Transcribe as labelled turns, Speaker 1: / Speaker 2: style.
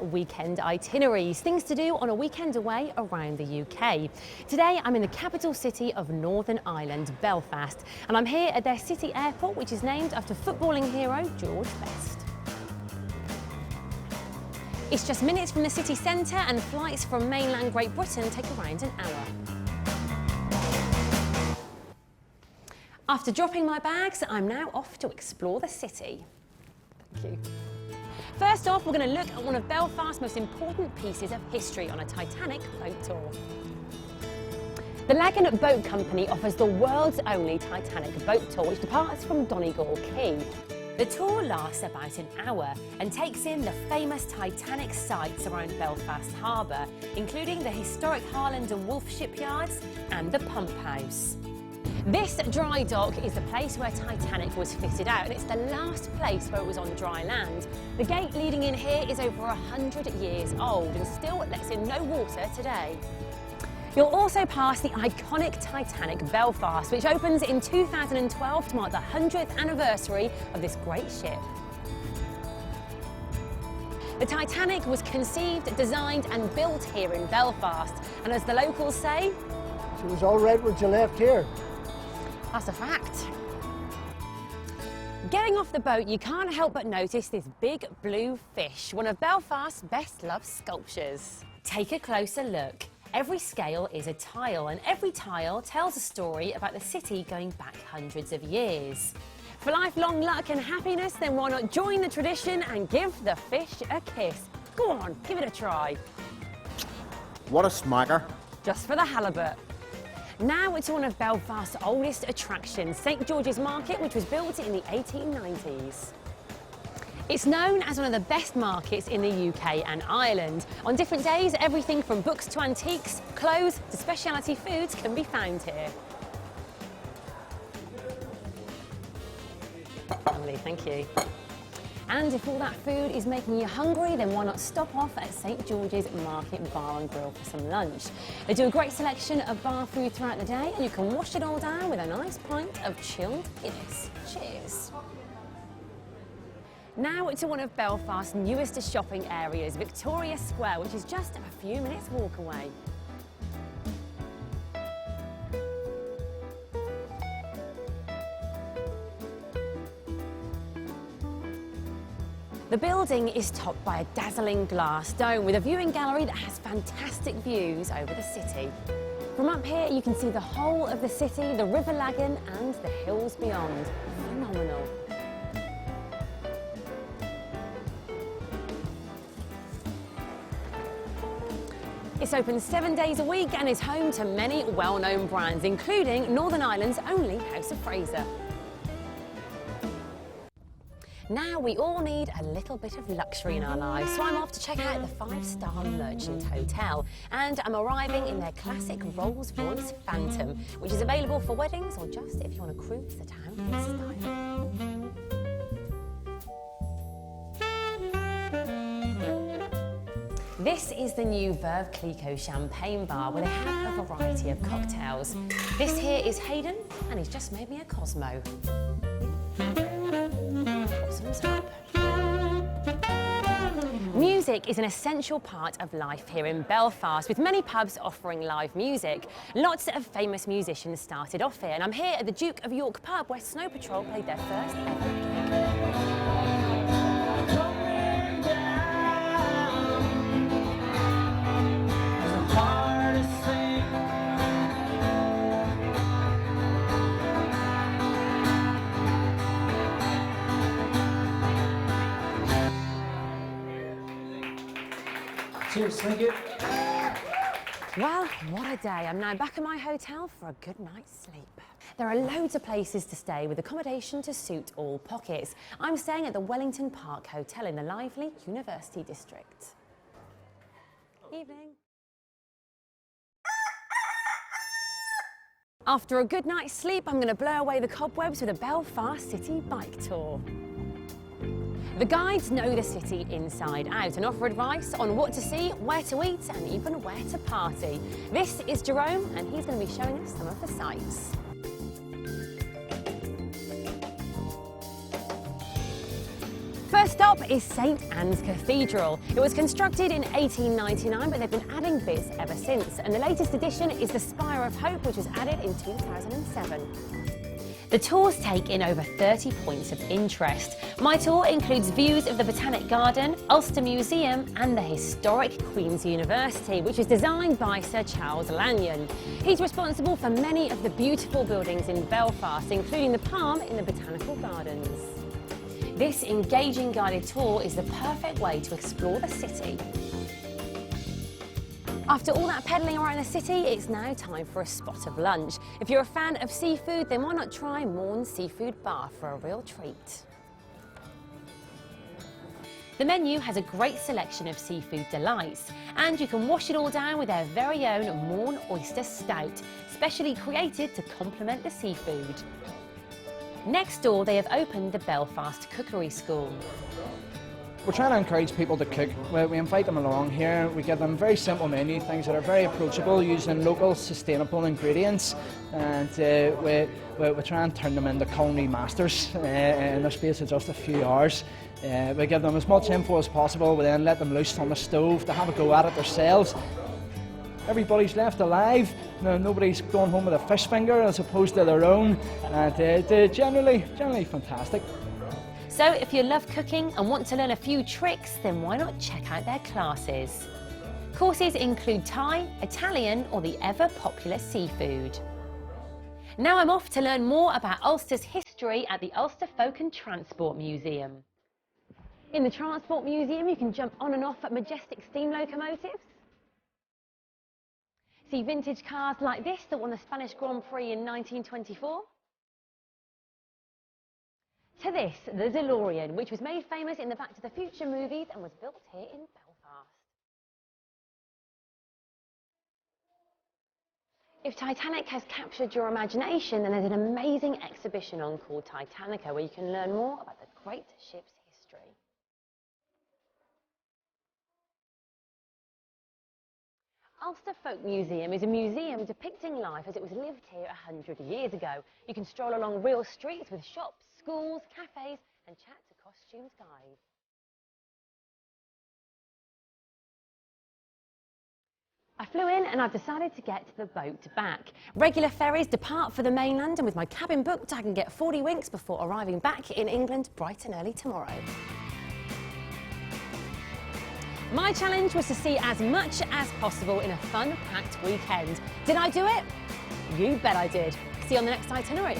Speaker 1: Weekend itineraries, things to do on a weekend away around the UK. Today I'm in the capital city of Northern Ireland, Belfast, and I'm here at their city airport, which is named after footballing hero George Best. It's just minutes from the city centre and flights from mainland Great Britain take around an hour. After dropping my bags, I'm now off to explore the city. Thank you. First off, we're going to look at one of Belfast's most important pieces of history on a Titanic boat tour. The Lagan Boat Company offers the world's only Titanic boat tour, which departs from Donegal Quay. The tour lasts about an hour and takes in the famous Titanic sites around Belfast Harbour, including the historic Harland and Wolff shipyards and the pump house. This dry dock is the place where Titanic was fitted out, and it's the last place where it was on dry land. The gate leading in here is over 100 years old and still lets in no water today. You'll also pass the iconic Titanic Belfast, which opens in 2012 to mark the 100th anniversary of this great ship. The Titanic was conceived, designed and built here in Belfast, and as the locals say,
Speaker 2: she was all right when she left here.
Speaker 1: That's a fact. Getting off the boat, you can't help but notice this big blue fish, one of Belfast's best-loved sculptures. Take a closer look. Every scale is a tile, and every tile tells a story about the city going back hundreds of years. For lifelong luck and happiness, then why not join the tradition and give the fish a kiss? Go on, give it a try.
Speaker 3: What a smacker.
Speaker 1: Just for the halibut. Now it's one of Belfast's oldest attractions, St George's Market, which was built in the 1890s. It's known as one of the best markets in the UK and Ireland. On different days, everything from books to antiques, clothes to specialty foods can be found here. Lovely, thank you. And if all that food is making you hungry, then why not stop off at St George's Market Bar and Grill for some lunch. They do a great selection of bar food throughout the day, and you can wash it all down with a nice pint of chilled Guinness. Cheers. Now to one of Belfast's newest shopping areas, Victoria Square, which is just a few minutes walk away. The building is topped by a dazzling glass dome with a viewing gallery that has fantastic views over the city. From up here you can see the whole of the city, the River Lagan and the hills beyond. Phenomenal. It's open 7 days a week and is home to many well-known brands, including Northern Ireland's only House of Fraser. Now we all need a little bit of luxury in our lives, so I'm off to check out the 5-star Merchant Hotel, and I'm arriving in their classic Rolls-Royce Phantom, which is available for weddings or just if you want to cruise the town in style. This is the new Veuve Clicquot Champagne Bar, where they have a variety of cocktails. This here is Hayden, and he's just made me a Cosmo. Up. Music is an essential part of life here in Belfast, with many pubs offering live music. Lots of famous musicians started off here, and I'm here at the Duke of York pub where Snow Patrol played their first ever gig.
Speaker 2: Cheers, thank you.
Speaker 1: Well, what a day. I'm now back at my hotel for a good night's sleep. There are loads of places to stay with accommodation to suit all pockets. I'm staying at the Wellington Park Hotel in the lively University District. Evening. After a good night's sleep, I'm going to blow away the cobwebs with a Belfast City bike tour. The guides know the city inside out and offer advice on what to see, where to eat and even where to party. This is Jerome and he's going to be showing us some of the sights. first stop is St Anne's Cathedral. It was constructed in 1899, but they've been adding bits ever since. And the latest addition is the Spire of Hope, which was added in 2007. The tours take in over 30 points of interest. My tour includes views of the Botanic Garden, Ulster Museum and the historic Queen's University, which was designed by Sir Charles Lanyon. He's responsible for many of the beautiful buildings in Belfast, including the Palm in the Botanical Gardens. This engaging guided tour is the perfect way to explore the city. After all that pedalling around the city, it's now time for a spot of lunch. If you're a fan of seafood, then why not try Morn Seafood Bar for a real treat? The menu has a great selection of seafood delights, and you can wash it all down with their very own Morn Oyster Stout, specially created to complement the seafood. Next door, they have opened the BelFast Cookery School.
Speaker 4: We're trying to encourage people to cook. We invite them along here. We give them very simple menu, things that are very approachable, using local, sustainable ingredients, and we try and turn them into culinary masters in the space of just a few hours. We give them as much info as possible. We then let them loose on the stove to have a go at it themselves. Everybody's left alive. Nobody's going home with a fish finger as opposed to their own, and generally fantastic.
Speaker 1: So if you love cooking and want to learn a few tricks, then why not check out their classes? Courses include Thai, Italian or the ever-popular seafood. Now I'm off to learn more about Ulster's history at the Ulster Folk and Transport Museum. In the Transport Museum, you can jump on and off at majestic steam locomotives, see vintage cars like this that won the Spanish Grand Prix in 1924, to this, the DeLorean, which was made famous in the Back to the Future movies and was built here in Belfast. If Titanic has captured your imagination, then there's an amazing exhibition on called Titanica, where you can learn more about the great ship's history. Ulster Folk Museum is a museum depicting life as it was lived here 100 years ago. You can stroll along real streets with shops, schools, cafes and chat to costumes guides. I flew in and I've decided to get the boat back. Regular ferries depart for the mainland, and with my cabin booked I can get 40 winks before arriving back in England bright and early tomorrow. My challenge was to see as much as possible in a fun, packed weekend. Did I do it? You bet I did. See you on the next itinerary.